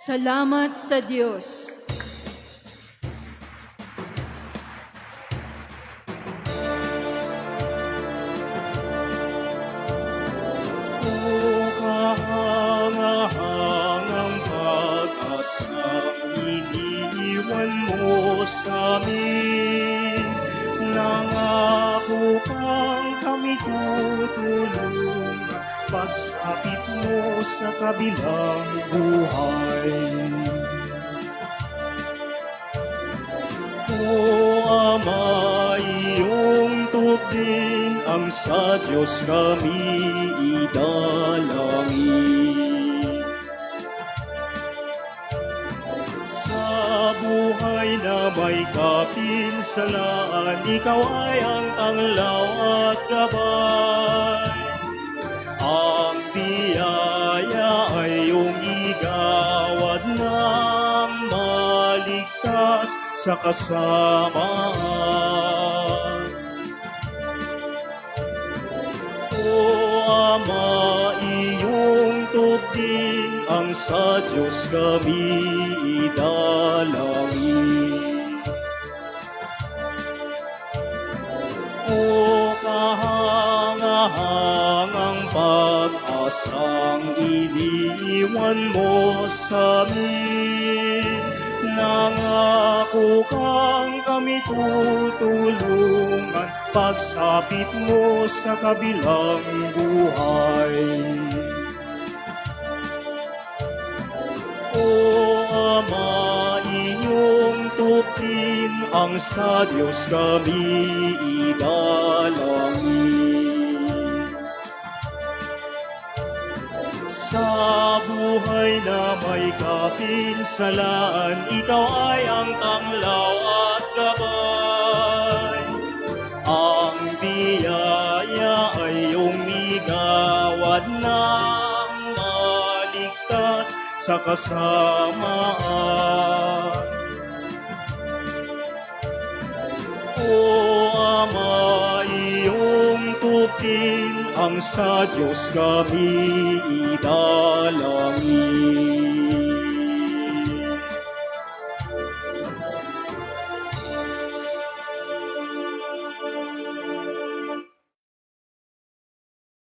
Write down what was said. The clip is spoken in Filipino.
Salamat sa Diyos. O kahangahangang pag-asang iniwan mo sa amin, nangako kang kami tutulungan pagsapit mo sa kabilang buhay. O Ama, iyong tubig ang sa Diyos kami idalangin. Sa buhay na may kapinsalaan, ikaw ay ang tanglaw at gabay. Ang biyaya ay iyong igawad ng maligtas sa kasamaan. O Ama, iyong tubig ang sa Diyos kami idalangin. O kahangahangang pag-asang iniwan mo sa amin, nangako kang kami tutulungan pagsapit mo sa kabilang buhay. O Ama, iyong tubig ang sa Diyos kami idalangin. Sa buhay na may kapinsalaan, ikaw ay ang tanglaw at gabay. Ang biyaya ay iyong igawad ng maligtas sa kasamaan. O Ama, iyong tubig ang sa Diyos kami idalangin.